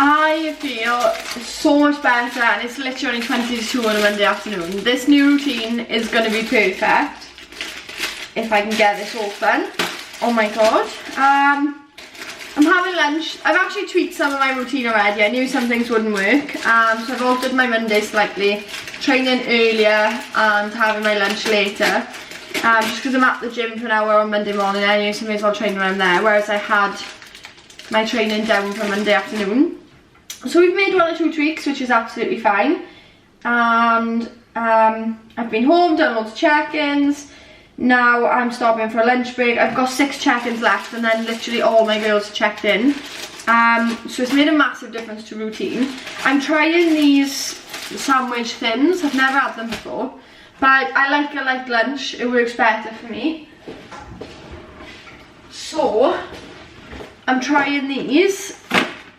I feel so much better, and it's literally only 20 to 2 on a Monday afternoon. This new routine is going to be perfect if I can get this open. Oh my god. I'm having lunch. I've actually tweaked some of my routine already. I knew some things wouldn't work, so I've altered my Monday slightly, training earlier and having my lunch later. Just because I'm at the gym for an hour on Monday morning, I knew so I may as well train around there, whereas I had my training down for Monday afternoon. So we've made 1 or 2 tweaks, which is absolutely fine. And I've been home, done lots of check-ins. Now I'm stopping for a lunch break. I've got 6 check-ins left, and then literally all my girls are checked in. So it's made a massive difference to routine. I'm trying these sandwich thins. I've never had them before, but I like a light lunch. It works better for me. So I'm trying these.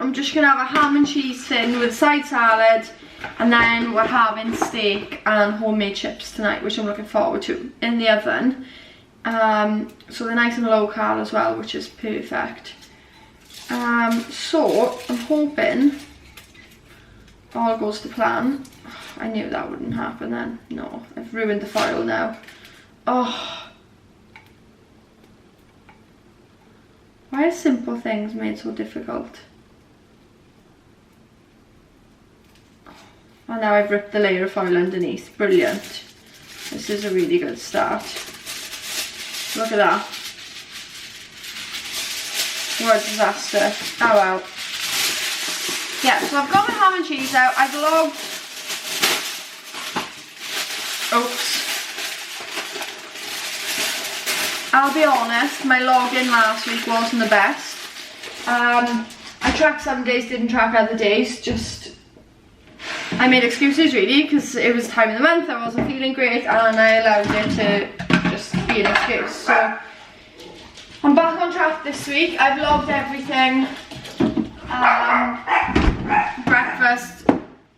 I'm just gonna have a ham and cheese thin with side salad, and then we're having steak and homemade chips tonight, which I'm looking forward to, in the oven. So they're nice and low carb as well, which is perfect. So I'm hoping all goes to plan. I knew that wouldn't happen then. No, I've ruined the foil now. Oh, why are simple things made so difficult? And now I've ripped the layer of foil underneath. Brilliant. This is a really good start. Look at that. What a disaster. Oh well. Yeah, so I've got my ham and cheese out. I've logged... Oops. I'll be honest, my login last week wasn't the best. I tracked some days, didn't track other days. I made excuses really, because it was time of the month, I wasn't feeling great, and I allowed it to just be an excuse. So I'm back on track this week. I've logged everything.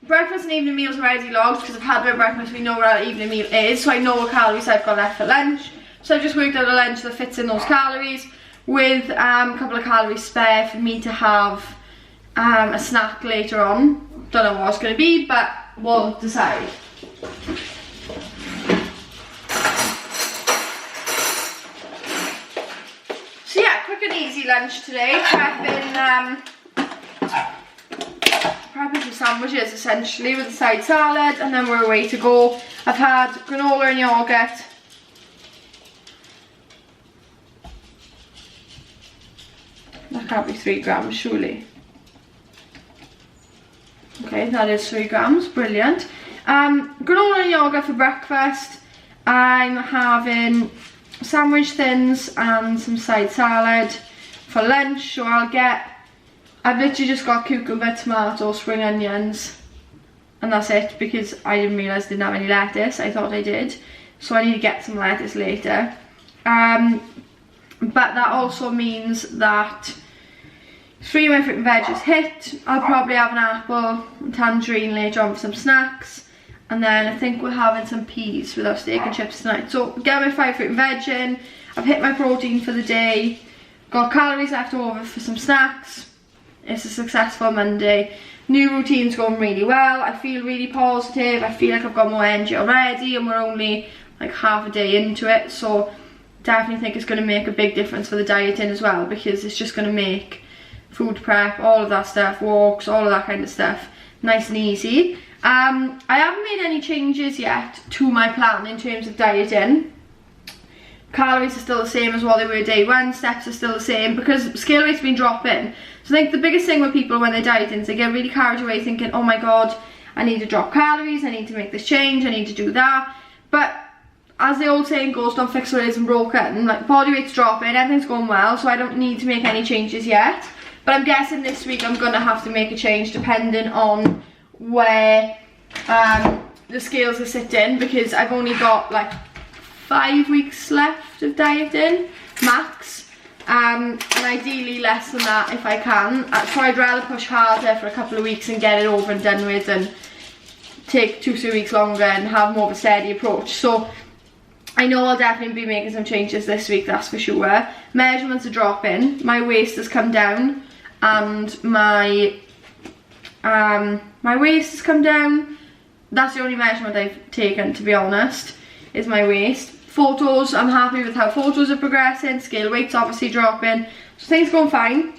Breakfast and evening meals are already logged, because I've had my breakfast, we know where our evening meal is, so I know what calories I've got left for lunch. So I've just worked out a lunch that fits in those calories, with a couple of calories spare for me to have a snack later on. Don't know what it's going to be, but we'll decide. So yeah, quick and easy lunch today. Prepping some sandwiches essentially with a side salad, and then we're away to go. I've had granola and yoghurt. That can't be 3 grams surely. Okay, that is 3 grams, brilliant. Granola and yoghurt for breakfast. I'm having sandwich thins and some side salad for lunch. So I've literally just got cucumber, tomato, spring onions, and that's it, because I didn't realise I didn't have any lettuce. I thought I did, so I need to get some lettuce later. But that also means that 3 of my fruit and veg is hit. I'll probably have an apple and tangerine later on for some snacks, and then I think we're having some peas with our steak and chips tonight. So get my 5 fruit and veg in. I've hit my protein for the day, got calories left over for some snacks. It's a successful Monday. New routine's going really well. I feel really positive. I feel like I've got more energy already, and we're only like half a day into it, so definitely think it's going to make a big difference for the dieting as well, because it's just going to make food prep, all of that stuff, walks, all of that kind of stuff nice and easy. I haven't made any changes yet to my plan in terms of dieting. Calories are still the same as what they were day 1, steps are still the same, because scale weight's been dropping. So I think the biggest thing with people when they're dieting is they get really carried away thinking, oh my god, I need to drop calories, I need to make this change, I need to do that. But as the old saying goes, don't fix what isn't broken. Like, body weight's dropping, everything's going well, so I don't need to make any changes yet. But I'm guessing this week I'm gonna have to make a change depending on where the scales are sitting, because I've only got like 5 weeks left of dieting max, and ideally less than that if I can. So I'd rather push harder for a couple of weeks and get it over and done with, and take 2-3 weeks longer and have more of a steady approach. So I know I'll definitely be making some changes this week, that's for sure. Measurements are dropping, my waist has come down, and my My waist has come down. That's the only measurement I've taken, to be honest, is my waist. Photos, I'm happy with how photos are progressing. Scale weight's obviously dropping. So things going fine.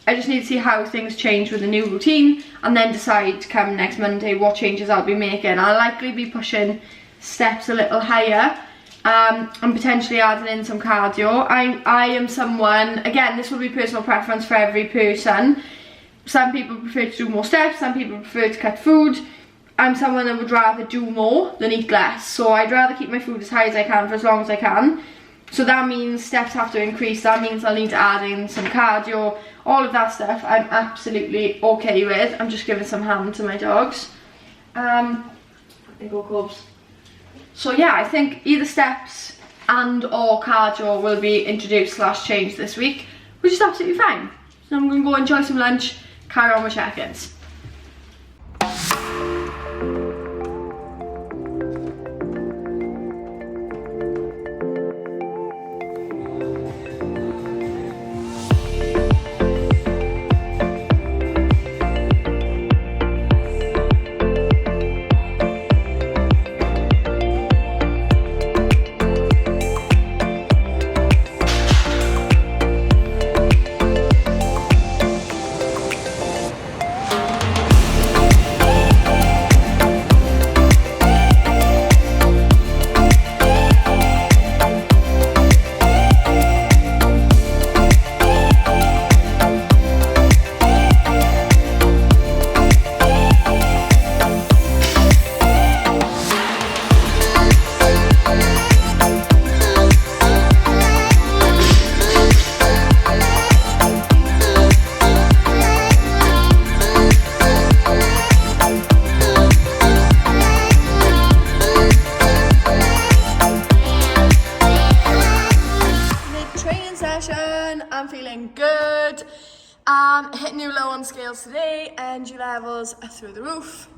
I just need to see how things change with the new routine and then decide come next Monday what changes I'll be making. I'll likely be pushing steps a little higher and potentially adding in some cardio. I am someone, again, this will be personal preference for every person. Some people prefer to do more steps, some people prefer to cut food. I'm someone that would rather do more than eat less. So I'd rather keep my food as high as I can for as long as I can. So that means steps have to increase, that means I'll need to add in some cardio, all of that stuff I'm absolutely okay with. I'm just giving some ham to my dogs. There you go, Cubs. So yeah, I think either steps and or cardio will be introduced / changed this week, which is absolutely fine. So I'm going to go enjoy some lunch, carry on with check-ins. I'm feeling good. Hit new low on scales today. Energy levels are through the roof.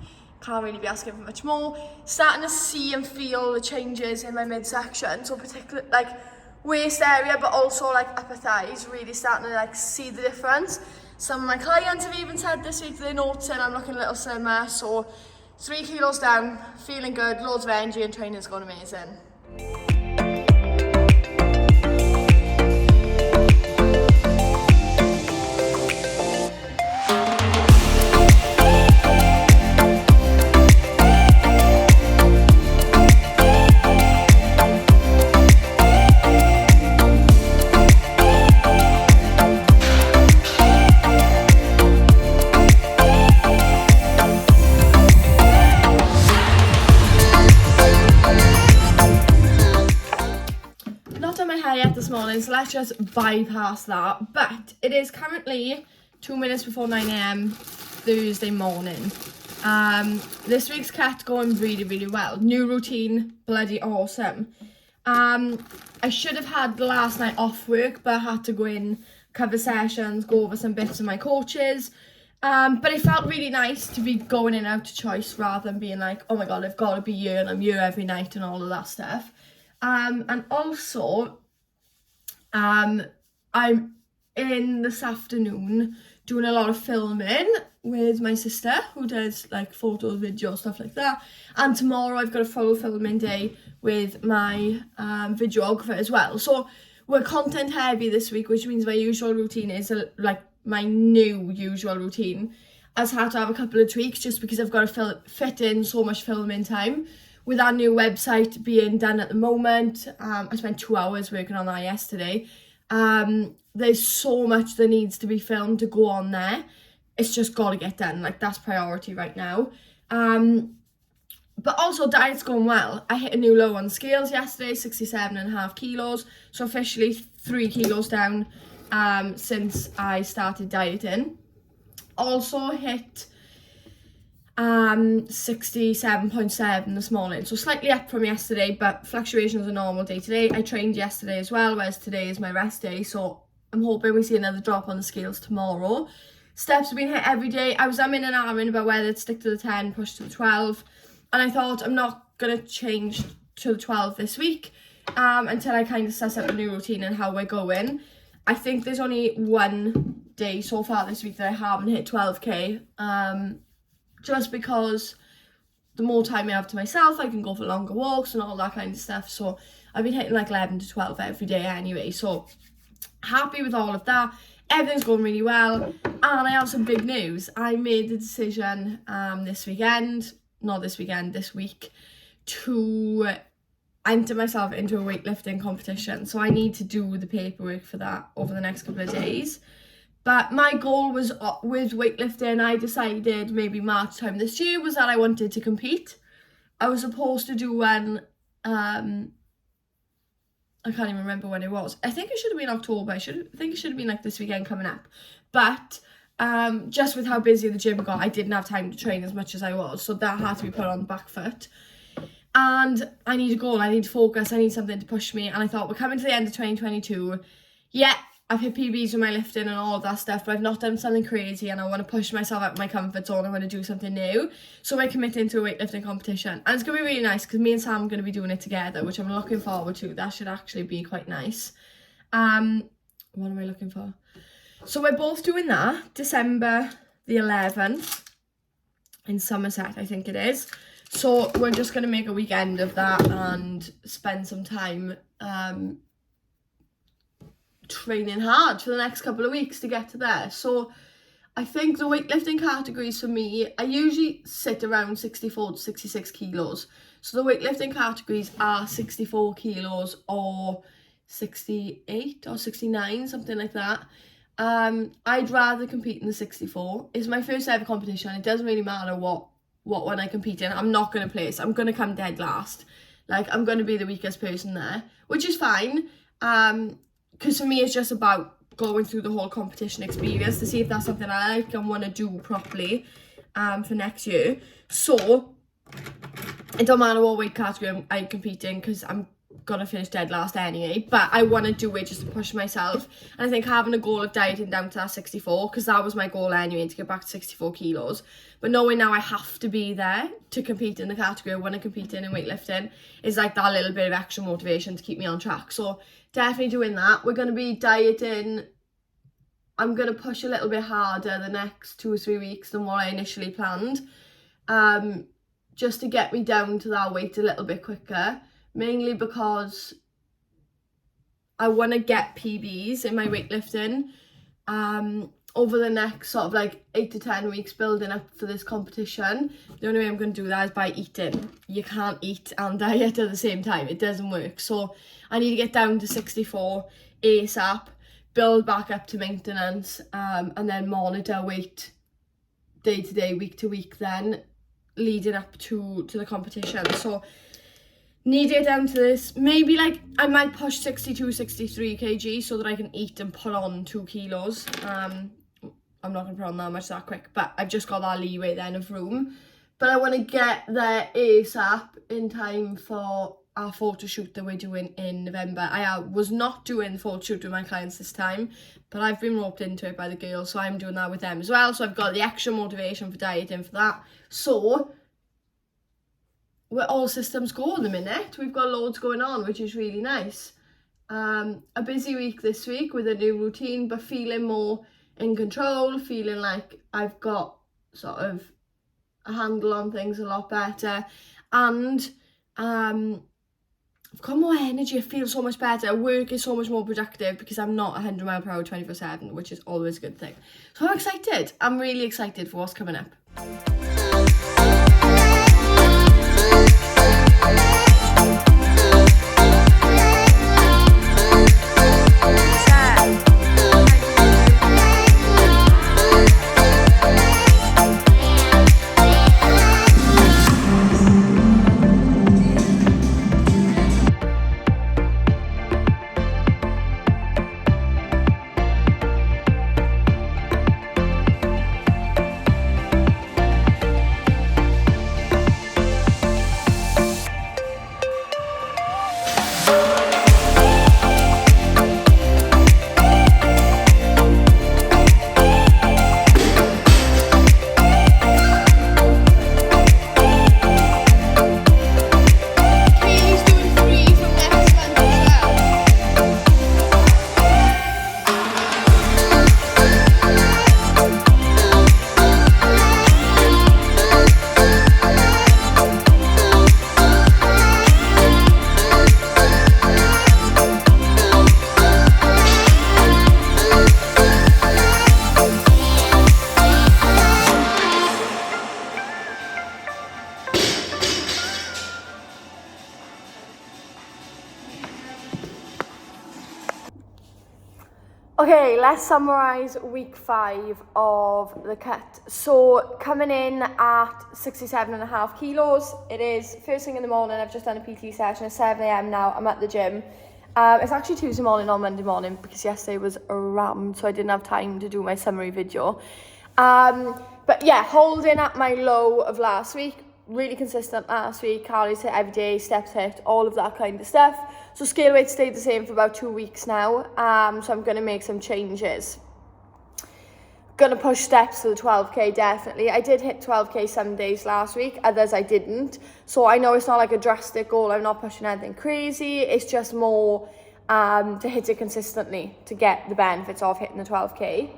Can't really be asking for much more. Starting to see and feel the changes in my midsection. So particularly like waist area, but also like upper thighs. Really starting to like see the difference. Some of my clients have even said this week they're noticing I'm looking a little slimmer. So 3 kilos down, feeling good, loads of energy, and training's gone amazing. This morning, so let's just bypass that. But it is currently 2 minutes before 9 AM Thursday morning. This week's cat going really well. New routine, bloody awesome. I should have had last night off work, but I had to go in, cover sessions, go over some bits with my coaches. But it felt really nice to be going in out of choice rather than being like, oh my god, I've got to be here and I'm here every night and all of that stuff. And also I'm in this afternoon doing a lot of filming with my sister who does like photos, video, stuff like that. And tomorrow I've got a full filming day with my videographer as well. So we're content heavy this week, which means my usual routine is like my new usual routine has had to have a couple of tweaks just because I've got to fit in so much filming time. With our new website being done at the moment, I spent 2 hours working on that yesterday. There's so much that needs to be filmed to go on there. It's just got to get done. Like, that's priority right now. But also, diet's going well. I hit a new low on scales yesterday, 67.5 kilos. So officially 3 kilos down since I started dieting. Also hit 67.7 this morning, so slightly up from yesterday, but fluctuations are normal day to day. I trained yesterday as well, whereas today is my rest day, so I'm hoping we see another drop on the scales tomorrow. Steps have been hit every day. I was in and ahhing about whether to stick to the 10, push to the 12, and I thought I'm not going to change to the 12 this week until I kind of suss out the new routine and how we're going. I think there's only one day so far this week that I haven't hit 12k, just because the more time I have to myself, I can go for longer walks and all that kind of stuff. So I've been hitting like 11 to 12 every day anyway, so happy with all of that. Everything's going really well, and I have some big news. I made the decision this week, to enter myself into a weightlifting competition. So I need to do the paperwork for that over the next couple of days. But my goal was, with weightlifting, I decided maybe March time this year, was that I wanted to compete. I was supposed to do one, I can't even remember when it was. I think it should have been October. I think it should have been like this weekend coming up. But just with how busy the gym got, I didn't have time to train as much as I was. So that had to be put on the back foot. And I need a goal. I need to focus. I need something to push me. And I thought, we're coming to the end of 2022. Yeah, I've hit PBs with my lifting and all of that stuff, but I've not done something crazy, and I want to push myself out of my comfort zone. I want to do something new. So I'm committing to a weightlifting competition. And it's going to be really nice because me and Sam are going to be doing it together, which I'm looking forward to. That should actually be quite nice. What am I looking for? So we're both doing that December the 11th in Somerset, I think it is. So we're just going to make a weekend of that and spend some time training hard for the next couple of weeks to get to there. So I think the weightlifting categories for me, I usually sit around 64 to 66 kilos. So the weightlifting categories are 64 kilos or 68 or 69, something like that. I'd rather compete in the 64. It's my first ever competition. It doesn't really matter what one I compete in. I'm not going to place. I'm going to come dead last. Like, I'm going to be the weakest person there, which is fine. Because for me, it's just about going through the whole competition experience to see if that's something I like and want to do properly for next year. So it don't matter what weight category I compete in, because I'm gonna finish dead last anyway, but I want to do it just to push myself. And I think having a goal of dieting down to that 64, because that was my goal anyway, to get back to 64 kilos, but knowing now I have to be there to compete in the category I want to compete in weightlifting, is like that little bit of extra motivation to keep me on track. So definitely doing that. We're going to be dieting. I'm going to push a little bit harder the next 2 or 3 weeks than what I initially planned, just to get me down to that weight a little bit quicker. Mainly because I want to get PBs in my weightlifting over the next sort of like 8 to 10 weeks building up for this competition. The only way I'm going to do that is by eating. You can't eat and diet at the same time. It doesn't work. So I need to get down to 64 ASAP, build back up to maintenance, and then monitor weight day to day, week to week, then leading up to the competition. So need to get down to this. Maybe like I might push 62, 63 kg so that I can eat and put on 2 kilos. I'm not going to put on that much that quick, but I've just got that leeway then of room. But I want to get there ASAP in time for our photo shoot that we're doing in November. I was not doing the photo shoot with my clients this time, but I've been roped into it by the girls, so I'm doing that with them as well. So I've got the extra motivation for dieting for that. So we're all systems go at the minute. We've got loads going on, which is really nice. A busy week this week with a new routine, but feeling more in control, feeling like I've got sort of a handle on things a lot better, and I've got more energy. I feel so much better. Work is so much more productive because I'm not 100 miles per hour 24/7, which is always a good thing. So I'm excited. I'm really excited for what's coming up. Okay, let's summarise week 5 of the cut. So coming in at 67.5 kilos. It is first thing in the morning. I've just done a PT session at 7 a.m. now. I'm at the gym. It's actually Tuesday morning or Monday morning because yesterday was rammed, so I didn't have time to do my summary video. But yeah, holding at my low of last week. Really consistent last week, calories hit every day, steps hit, all of that kind of stuff. So scale weight stayed the same for about 2 weeks now. So I'm going to make some changes. Going to push steps to the 12k definitely. I did hit 12k some days last week, others I didn't. So I know it's not like a drastic goal. I'm not pushing anything crazy. It's just more to hit it consistently to get the benefits of hitting the 12k.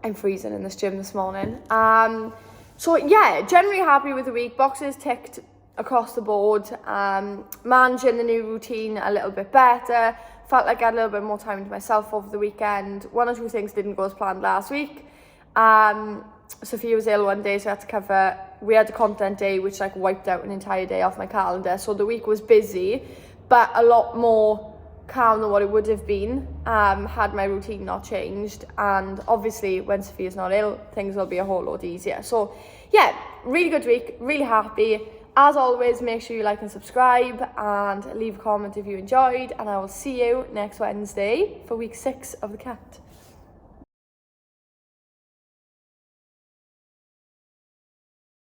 I'm freezing in this gym this morning. So yeah, generally happy with the week. Boxes ticked across the board. Managing the new routine a little bit better. Felt like I had a little bit more time to myself over the weekend. 1 or 2 things didn't go as planned last week. Sophia was ill one day, so I had to cover. We had a content day, which like wiped out an entire day off my calendar. So the week was busy, but a lot more calm than what it would have been had my routine not changed. And obviously when Sophia's not ill, things will be a whole lot easier. So yeah, really good week, really happy. As always, make sure you like and subscribe and leave a comment if you enjoyed, and I will see you next Wednesday for week 6 of the cut.